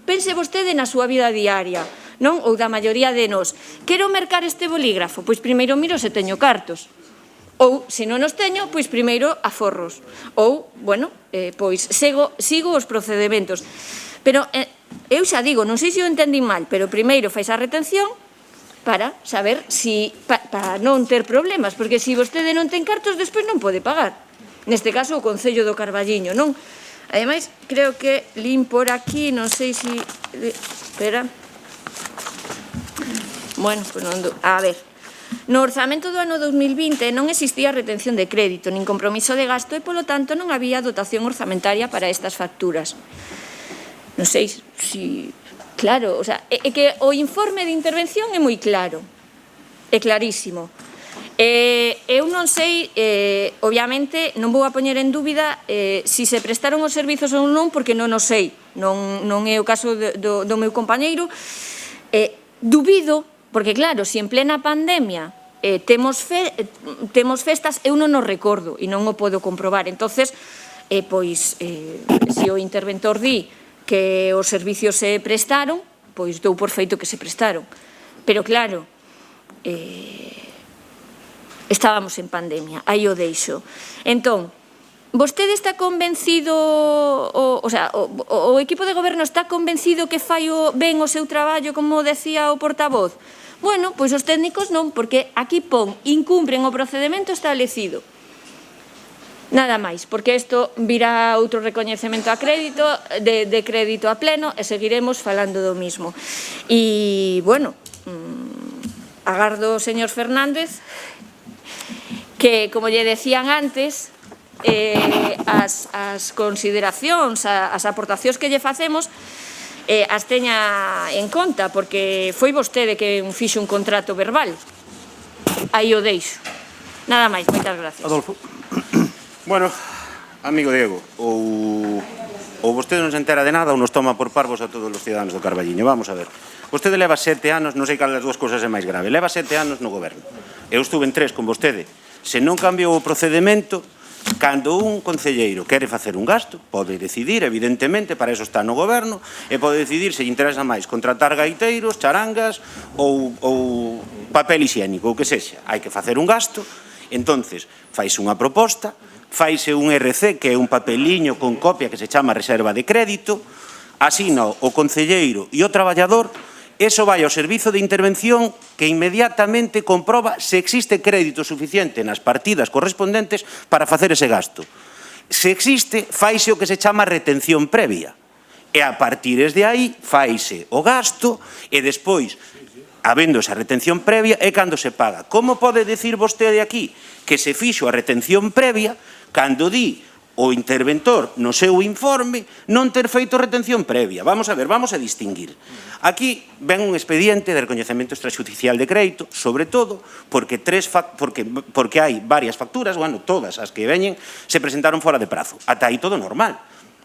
pense vostede na súa vida diaria, non? Ou da maioría de nós. Quero mercar este bolígrafo? Pois primeiro miro se teño cartos. Ou, se non os teño, pois primeiro aforros. Ou, bueno, pois sigo os procedementos. Pero eu xa digo, non sei se o entendín mal, pero primeiro fais a retención para saber para non ter problemas, porque se vostede non ten cartos, despois non pode pagar. Neste caso, o Concello do Carballiño, non? Ademais, creo que lin por aquí, non sei se... Espera. Bueno, pois non... A ver. No orzamento do ano 2020 non existía retención de crédito nin compromiso de gasto e, polo tanto, non había dotación orzamentaria para estas facturas. Non sei se... Claro, o sea, é que o informe de intervención é moi claro, é clarísimo. Eu non sei, obviamente, non vou a poñer en dúbida se se prestaron os servizos ou non, porque non o sei, non é o caso do meu compañeiro. Dubido, porque claro, se en plena pandemia temos festas, eu non o recordo e non o podo comprobar. Entonces, pois, se o interventor di que os servicios se prestaron, pois dou por feito que se prestaron. Pero claro, estábamos en pandemia, aí o deixo. Entón, vostede está convencido, o equipo de goberno está convencido que fai ben o seu traballo, como decía o portavoz? Bueno, pois os técnicos non, porque aquí pon, incumpren o procedemento establecido. Nada máis, porque isto virá outro recoñecemento a crédito, de crédito a pleno, e seguiremos falando do mismo. E, bueno, agardo, señor Fernández, que, como lle decían antes, as consideracións, as aportacións que lle facemos, as teña en conta, porque foi vostede que fixo un contrato verbal. Aí o deixo. Nada máis, moitas gracias. Adolfo. Bueno, amigo Diego, ou vostede non se entera de nada ou nos toma por parvos a todos os ciudadanos do Carballiño. Vamos a ver. Vostede leva 7 anos, non sei cal das dúas cousas é máis grave, leva 7 anos no goberno. Eu estuve en 3 con vostede. Se non cambiou o procedemento, cando un concelleiro quere facer un gasto, pode decidir, evidentemente, para eso está no goberno, e pode decidir se lle interesa máis contratar gaiteiros, charangas ou papel higiénico, ou que sexa. Hai que facer un gasto, entonces faise unha proposta, faise un RC, que é un papeliño con copia que se chama reserva de crédito, asina o concelleiro e o traballador. Eso vai ao servizo de intervención que inmediatamente comproba se existe crédito suficiente nas partidas correspondentes para facer ese gasto. Se existe, faise o que se chama retención previa. E a partir de aí, faise o gasto e despois, habendo esa retención previa, é cando se paga. Como pode dicir vostede aquí que se fixo a retención previa cando di o interventor no seu informe non ter feito retención previa? Vamos a ver, vamos a distinguir. Aquí ven un expediente de recoñecemento extrajudicial de crédito, sobre todo porque hai varias facturas, bueno, todas as que veñen se presentaron fora de prazo. Ata aí todo normal.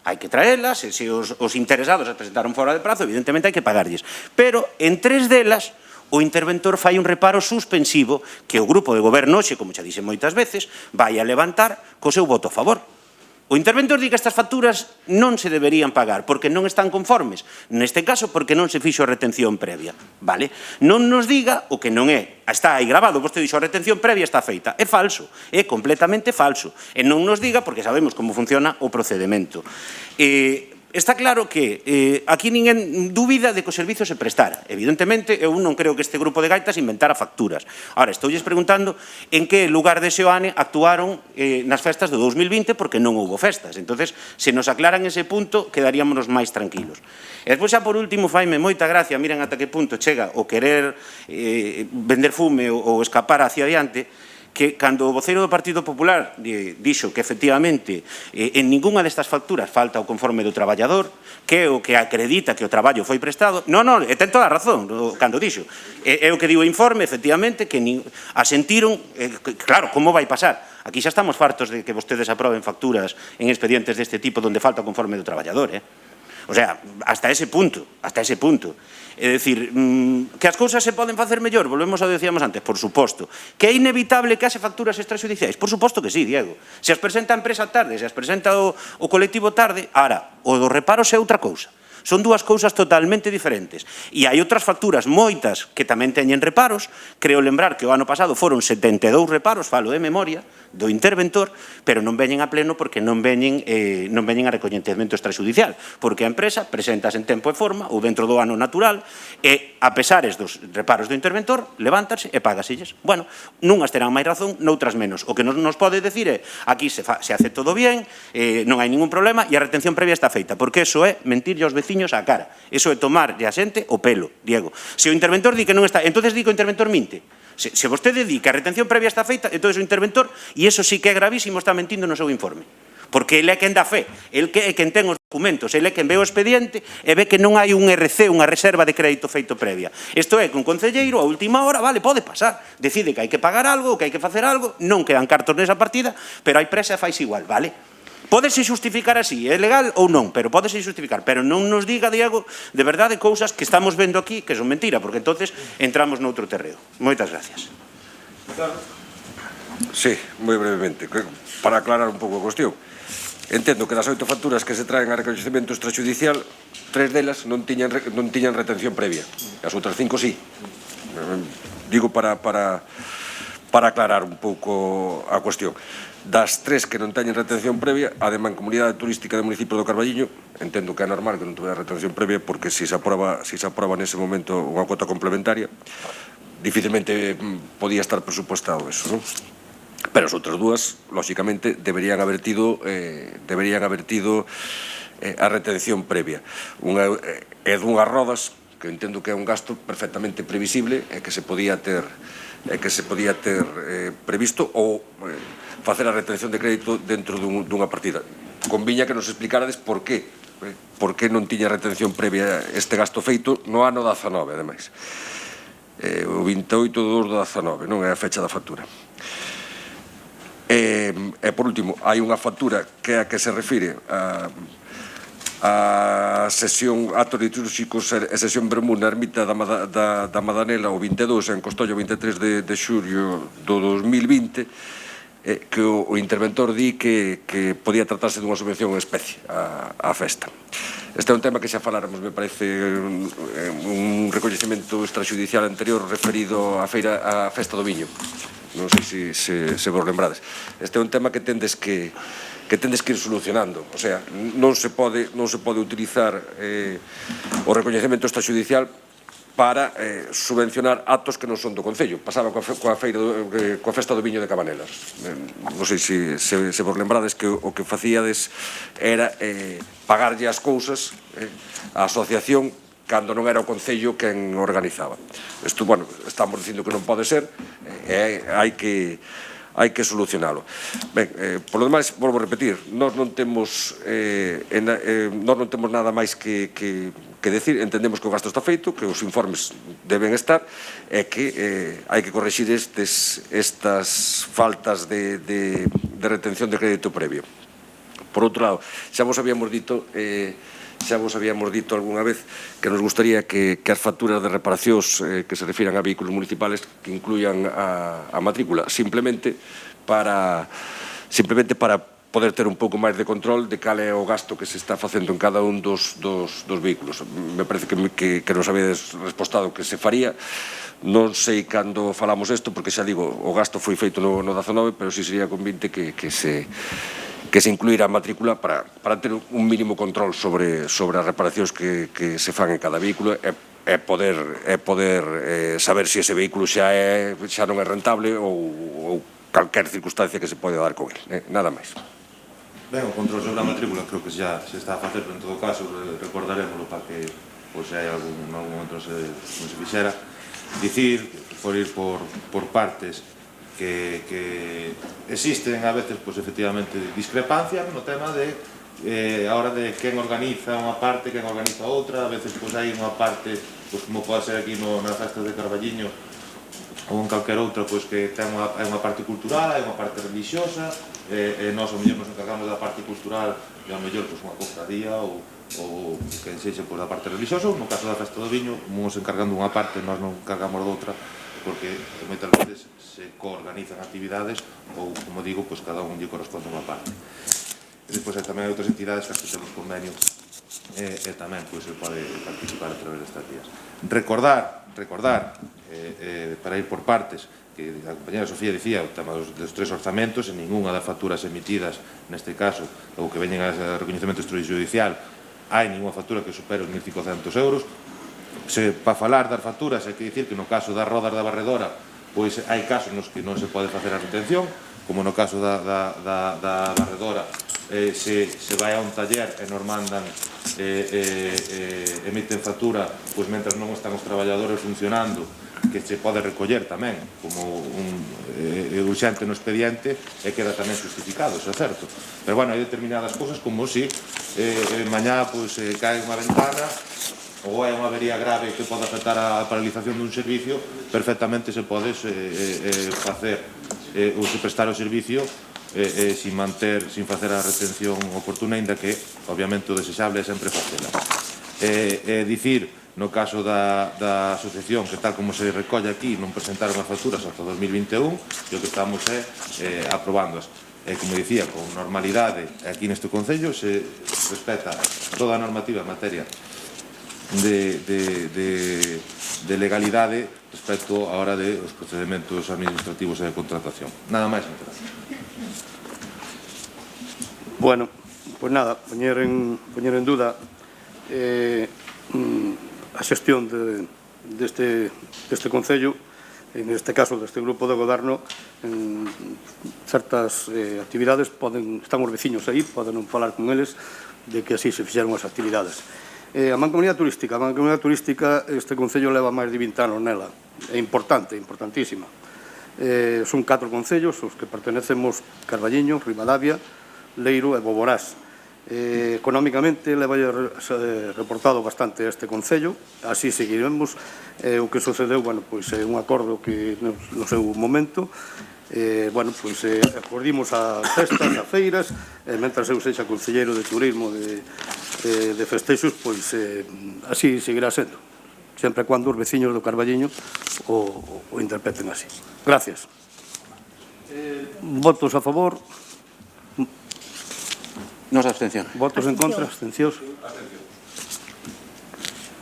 Hai que traelas, e se os interesados as presentaron fora de prazo, evidentemente hai que pagarlles. Pero en 3 delas, o interventor fai un reparo suspensivo que o grupo de goberno, xe, como xa dixe moitas veces, vai a levantar co seu voto a favor. O interventor di que estas facturas non se deberían pagar porque non están conformes. Neste caso, porque non se fixo a retención previa. Vale? Non nos diga o que non é. Está aí grabado, vostede dixo a retención previa está feita. É falso, é completamente falso. E non nos diga porque sabemos como funciona o procedemento. Está claro que aquí ninguén dúbida de que o servizo se prestara. Evidentemente, eu non creo que este grupo de gaitas inventara facturas. Ahora, estou preguntando en que lugar de Seoane actuaron nas festas do 2020 porque non houbo festas. Entonces, se nos aclaran ese punto, quedaríamos máis tranquilos. E despois, xa por último, faime moita gracia, miren ata que punto chega o querer vender fume ou escapar hacia adiante, que cando o voceiro do Partido Popular dixo que efectivamente en ninguna destas facturas falta o conforme do traballador, que é o que acredita que o traballo foi prestado, non, ten toda a razón cando dixo. É o que diu o informe, efectivamente, que asentiron, claro, como vai pasar? Aquí xa estamos fartos de que vostedes aproben facturas en expedientes deste tipo onde falta o conforme do traballador, O sea, hasta ese punto. É dicir, que as cousas se poden facer mellor, volvemos ao que decíamos antes, por suposto. Que é inevitable que haxe facturas extrajudiciais? Por suposto que sí, Diego. Se as presenta a empresa tarde, se as presenta o colectivo tarde, ahora, o dos reparos é outra cousa. Son dúas cousas totalmente diferentes. E hai outras facturas, moitas, que tamén teñen reparos. Creo lembrar que o ano pasado foron 72 reparos, falo de memoria, do interventor, pero non veñen a pleno porque non veñen a recoñecemento extrajudicial, porque a empresa presentase en tempo e forma ou dentro do ano natural e, a pesares dos reparos do interventor, levántanse e págaselles. Bueno, nunhas terán máis razón, noutras menos. O que nos pode decir é, aquí se hace todo bien, non hai ningún problema e a retención previa está feita, porque eso é mentirlle aos veciños á cara. Eso é tomarlle a xente o pelo, Diego. Se o interventor di que non está, entonces di que o interventor minte. Se vostede di que a retención previa está feita, entón o interventor, e iso sí que é gravísimo, está mentindo no seu informe. Porque ele é quen dá fe, ele é quen ten os documentos, ele é quen ve o expediente e ve que non hai un RC, unha reserva de crédito feito previa. Isto é que un concelleiro, a última hora, vale, pode pasar, decide que hai que pagar algo, que hai que facer algo, non quedan cartos nesa partida, pero hai presa e fais igual, vale? Pódese justificar así, é legal ou non, pero pódese justificar. Pero non nos diga, Diego, de verdade, cousas que estamos vendo aquí que son mentira, porque entonces entramos noutro terreo. Moitas gracias. Sí, moi brevemente, para aclarar un pouco a cuestión. Entendo que das 8 facturas que se traen a recoñecemento extrajudicial, 3 delas non tiñan retención previa, as outras 5 sí. Digo para aclarar un pouco a cuestión. Das 3 que non teñen retención previa, a de Mancomunidade Turística do municipio do Carballiño, entendo que é normal que non tuviera retención previa, porque se se aproba nese momento unha cuota complementaria, dificilmente podía estar presupuestado eso, non? Pero as outras dúas, lóxicamente, deberían haber tido a retención previa. Unha é dunhas rodas, que entendo que é un gasto perfectamente previsible e que se podía ter previsto ou facer a retención de crédito dentro dunha partida. Conviña que nos explicarades por que non tiña retención previa este gasto feito no ano 19, ademais. O 28/2/19, non é a fecha da factura. E, por último, hai unha factura que é a que se refire a sesión actos litúrxicos e sesión vermú na ermita da Madanela o 22 en Costolla o 23 de xullo do 2020, que o interventor di que podía tratarse dunha subvención en especie á festa. Este é un tema que xa faláramos, me parece, un recoñecemento extrajudicial anterior referido á festa do viño. Non sei se vos lembrades. Este é un tema que tendes que ir solucionando. O sea, non se pode utilizar o recoñecemento extrajudicial para subvencionar actos que non son do Concello. Pasaba coa festa do viño de Cabanelas. Non sei se vos lembrades que o que facíades era pagarlle as cousas á asociación cando non era o Concello quen organizaba. Isto, bueno, estamos dicindo que non pode ser, hai que solucionalo. Ben, polo demais, volvo a repetir, nós non temos nada máis que decir, entendemos que o gasto está feito, que os informes deben estar, e que hai que corrixir estas faltas de retención de crédito previo. Por outro lado, xa vos habíamos dito algunha vez que nos gustaría que as facturas de reparacións que se refiran a vehículos municipales que incluyan a matrícula, simplemente para poder ter un pouco máis de control de cal é o gasto que se está facendo en cada un dos vehículos. Me parece que nos habíades respostado que se faría. Non sei cando falamos isto, porque xa digo, o gasto foi feito no 19, pero si sería convinte que se incluíra a matrícula para ter un mínimo control sobre as reparacións que se fan en cada vehículo e poder saber se ese vehículo xa non é rentable ou calquer circunstancia que se pode dar con ele. Nada máis. Ben, o control sobre a matrícula creo que xa se está a facer, pero en todo caso recordarémoslo para que se hai algún momento non se fixera. Dicir, por ir por partes, que existen a veces, pues efectivamente, discrepancias no tema de a hora de quen organiza unha parte, quen organiza outra. A veces pues hai unha parte, pues como pode ser aquí na festa de Carballiño ou en calquer outra, pues que ten unha parte cultural, hai unha parte religiosa, e nós ao mellor nos encargamos da parte cultural e ao mellor pues unha cofradía ou que sexa pues, da parte religiosa, ou no caso da festa do viño, nos encargando unha parte, nós non encargamos da outra, porque moitas veces se coorganizan actividades ou, como digo, pues cada un lle corresponde unha parte. E despois tamén hai outras entidades que as que temos convenio e tamén se pode participar a través destas vías. Recordar, para ir por partes, que a compañera Sofía dicía o tema dos 3 orzamentos, en ninguna das facturas emitidas, neste caso, ou que veñen a recoñecemento extrajudicial, hai ninguna factura que supere os 1.500 euros. Para falar das facturas, hai que dicir que no caso das rodas da barredora, pois hai casos nos que non se pode facer a retención, como no caso da barredora, se vai a un taller e nos mandan emiten factura, pois mentras non están os traballadores funcionando, que se pode recoller tamén como urxente no expediente e queda tamén justificado, iso é certo. Pero bueno, hai determinadas cousas como si mañá cae unha ventana ou hai unha avería grave que pode afectar a paralización dun servicio, perfectamente se pode facer ou se prestar o servicio sin facer a retención oportuna, ainda que, obviamente, o desexable é sempre facela. Dicir No caso da asociación, que tal como se recolle aquí, non presentaron as facturas ata 2021, e o que estamos é aprobándoas. E, como dicía, con normalidade, aquí neste Concello se respeta toda a normativa en materia de legalidade respecto á hora dos procedementos administrativos e de contratación. Nada máis, moitas gracias. Bueno, pois nada, poñer en duda a xestión deste Concello, en este caso deste grupo de goberno, en certas actividades están os veciños aí, poden falar con eles de que así se fixeron as actividades. A Mancomunidade Turística, este Concello leva máis de 20 anos nela, é importante, importantísima. Son 4 concellos os que pertenecemos: Carballiño, Ribadavia, Leiro e Boborás. Económicamente leva reportado bastante este Concello, así seguiremos. O que sucedeu, pois é un acordo que no seu momento, acordimos as festas, as feiras, mentras eu sexa concelleiro de turismo de festexos, pois así seguirá sendo, sempre e cando os veciños do Carballiño o interpreten así. Gracias. Votos a favor? Nos abstención. Votos en contra? Abstencións?